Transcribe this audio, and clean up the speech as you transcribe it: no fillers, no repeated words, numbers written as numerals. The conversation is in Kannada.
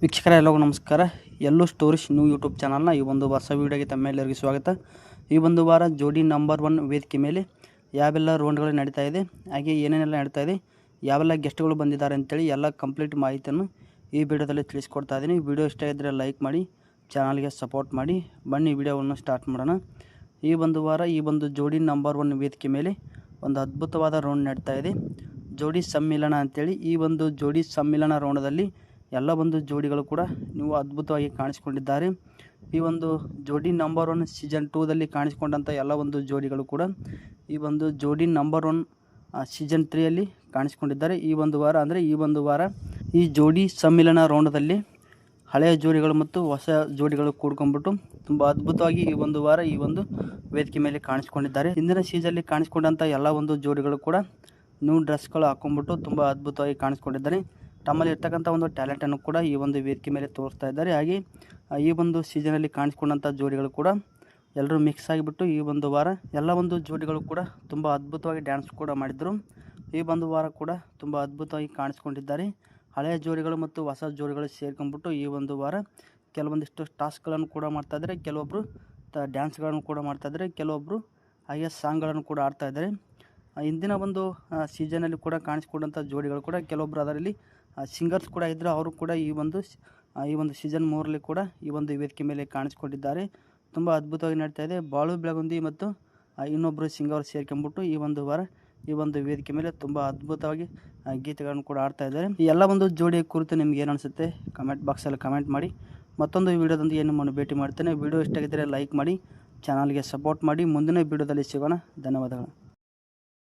ವೀಕ್ಷಕರ ಎಲ್ಲರಿಗೂ ನಮಸ್ಕಾರ. ಎಲ್ಲೂ ಸ್ಟೋರೀಸ್ ನ್ಯೂ ಯೂಟ್ಯೂಬ್ ಚಾನಲ್ನ ಈ ಒಂದು ಹೊಸ ವೀಡಿಯೋಗೆ ತಮ್ಮೆಲ್ಲರಿಗೂ ಸ್ವಾಗತ. ಈ ಒಂದು ವಾರ ಜೋಡಿ ನಂಬರ್ 1 ವೇದಿಕೆ ಮೇಲೆ ಯಾವೆಲ್ಲ ರೌಂಡ್ಗಳು ನಡೀತಾ ಇದೆ, ಹಾಗೆ ಏನೇನೆಲ್ಲ ನಡೀತಾ ಇದೆ, ಯಾವೆಲ್ಲ ಗೆಸ್ಟ್ಗಳು ಬಂದಿದ್ದಾರೆ ಅಂತೇಳಿ ಎಲ್ಲ ಕಂಪ್ಲೀಟ್ ಮಾಹಿತಿಯನ್ನು ಈ ವಿಡಿಯೋದಲ್ಲಿ ತಿಳಿಸ್ಕೊಡ್ತಾ ಇದ್ದೀನಿ. ವಿಡಿಯೋ ಇಷ್ಟ ಇದ್ದರೆ ಲೈಕ್ ಮಾಡಿ, ಚಾನಲ್ಗೆ ಸಪೋರ್ಟ್ ಮಾಡಿ. ಬನ್ನಿ ವಿಡಿಯೋವನ್ನು ಸ್ಟಾರ್ಟ್ ಮಾಡೋಣ. ಈ ಒಂದು ವಾರ ಈ ಒಂದು ಜೋಡಿ ನಂಬರ್ 1 ವೇದಿಕೆ ಮೇಲೆ ಒಂದು ಅದ್ಭುತವಾದ ರೌಂಡ್ ನಡೀತಾ ಇದೆ, ಜೋಡಿ ಸಮ್ಮಿಲನ ಅಂತೇಳಿ. ಈ ಒಂದು ಜೋಡಿ ಸಮ್ಮಿಲನ ರೌಂಡದಲ್ಲಿ ಎಲ್ಲ ಒಂದು ಜೋಡಿಗಳು ಕೂಡ ನೀವು ಅದ್ಭುತವಾಗಿ ಕಾಣಿಸ್ಕೊಂಡಿದ್ದಾರೆ. ಈ ಒಂದು ಜೋಡಿ ನಂಬರ್ 1 ಸೀಸನ್ 2ದಲ್ಲಿ ಕಾಣಿಸ್ಕೊಂಡಂಥ ಎಲ್ಲ ಒಂದು ಜೋಡಿಗಳು ಕೂಡ ಈ ಒಂದು ಜೋಡಿ ನಂಬರ್ 1 ಸೀಸನ್ 3ಯಲ್ಲಿ ಕಾಣಿಸ್ಕೊಂಡಿದ್ದಾರೆ. ಈ ಒಂದು ವಾರ ಈ ಜೋಡಿ ಸಮ್ಮಿಲನ ರೌಂಡದಲ್ಲಿ ಹಳೆಯ ಜೋಡಿಗಳು ಮತ್ತು ಹೊಸ ಜೋಡಿಗಳು ಕೂಡ್ಕೊಂಡ್ಬಿಟ್ಟು ತುಂಬ ಅದ್ಭುತವಾಗಿ ಈ ಒಂದು ವಾರ ಈ ಒಂದು ವೇದಿಕೆ ಮೇಲೆ ಕಾಣಿಸ್ಕೊಂಡಿದ್ದಾರೆ. ಹಿಂದಿನ ಸೀಸನ್ನಲ್ಲಿ ಕಾಣಿಸ್ಕೊಂಡಂಥ ಎಲ್ಲ ಒಂದು ಜೋಡಿಗಳು ಕೂಡ ನ್ಯೂ ಡ್ರೆಸ್ಗಳು ಹಾಕೊಂಡ್ಬಿಟ್ಟು ತುಂಬ ಅದ್ಭುತವಾಗಿ ಕಾಣಿಸ್ಕೊಂಡಿದ್ದಾರೆ. ತಮ್ಮಲ್ಲಿ ಇರ್ತಕ್ಕಂಥ ಒಂದು ಟ್ಯಾಲೆಂಟನ್ನು ಕೂಡ ಈ ಒಂದು ವೇದಿಕೆ ಮೇಲೆ ತೋರಿಸ್ತಾ ಇದ್ದಾರೆ. ಹಾಗೆ ಈ ಒಂದು ಸೀಸನಲ್ಲಿ ಕಾಣಿಸ್ಕೊಂಡಂಥ ಜೋಡಿಗಳು ಕೂಡ ಎಲ್ಲರೂ ಮಿಕ್ಸ್ ಆಗಿಬಿಟ್ಟು ಈ ಒಂದು ವಾರ ಎಲ್ಲ ಒಂದು ಜೋಡಿಗಳು ಕೂಡ ತುಂಬ ಅದ್ಭುತವಾಗಿ ಡ್ಯಾನ್ಸ್ ಕೂಡ ಮಾಡಿದರು. ಈ ಒಂದು ವಾರ ಕೂಡ ತುಂಬ ಅದ್ಭುತವಾಗಿ ಕಾಣಿಸ್ಕೊಂಡಿದ್ದಾರೆ. ಹಳೆಯ ಜೋಡಿಗಳು ಮತ್ತು ಹೊಸ ಜೋಡಿಗಳು ಸೇರ್ಕೊಂಡ್ಬಿಟ್ಟು ಈ ಒಂದು ವಾರ ಕೆಲವೊಂದಿಷ್ಟು ಟಾಸ್ಕ್ಗಳನ್ನು ಕೂಡ ಮಾಡ್ತಾಯಿದ್ದಾರೆ. ಕೆಲವೊಬ್ಬರು ಡ್ಯಾನ್ಸ್ಗಳನ್ನು ಕೂಡ ಮಾಡ್ತಾಯಿದ್ದಾರೆ, ಕೆಲವೊಬ್ಬರು ಹಾಗೆ ಸಾಂಗ್ಗಳನ್ನು ಕೂಡ ಆಡ್ತಾಯಿದ್ದಾರೆ. ಹಿಂದಿನ ಒಂದು ಸೀಸನಲ್ಲಿ ಕೂಡ ಕಾಣಿಸ್ಕೊಂಡಂಥ ಜೋಡಿಗಳು ಕೂಡ ಕೆಲವೊಬ್ಬರು ಅದರಲ್ಲಿ ಸಿಂಗರ್ಸ್ ಕೂಡ ಇದ್ದರು. ಅವರು ಕೂಡ ಈ ಒಂದು ಸೀಸನ್ 3ರಲ್ಲಿ ಕೂಡ ಈ ಒಂದು ವೇದಿಕೆ ಮೇಲೆ ಕಾಣಿಸ್ಕೊಂಡಿದ್ದಾರೆ. ತುಂಬ ಅದ್ಭುತವಾಗಿ ನಡೀತಾ ಇದೆ. ಬಾಳು ಬೆಳಗುಂದಿ ಮತ್ತು ಇನ್ನೊಬ್ಬರು ಸಿಂಗರ್ ಸೇರ್ಕೊಂಡ್ಬಿಟ್ಟು ಈ ಒಂದು ವಾರ ಈ ಒಂದು ವೇದಿಕೆ ಮೇಲೆ ತುಂಬ ಅದ್ಭುತವಾಗಿ ಗೀತೆಗಳನ್ನು ಕೂಡ ಆಡ್ತಾ ಇದ್ದಾರೆ. ಈ ಎಲ್ಲ ಒಂದು ಜೋಡಿಯ ಕುರಿತು ನಿಮ್ಗೆ ಏನು ಅನಿಸುತ್ತೆ ಕಮೆಂಟ್ ಬಾಕ್ಸಲ್ಲಿ ಕಮೆಂಟ್ ಮಾಡಿ. ಮತ್ತೊಂದು ವಿಡಿಯೋದೊಂದಿಗೆ ನಿಮ್ಮನ್ನು ಭೇಟಿ ಮಾಡ್ತೇನೆ. ವಿಡಿಯೋ ಇಷ್ಟ ಆಗಿದ್ದರೆ ಲೈಕ್ ಮಾಡಿ, ಚಾನಲ್ಗೆ ಸಪೋರ್ಟ್ ಮಾಡಿ. ಮುಂದಿನ ವಿಡಿಯೋದಲ್ಲಿ ಸಿಗೋಣ. ಧನ್ಯವಾದಗಳು.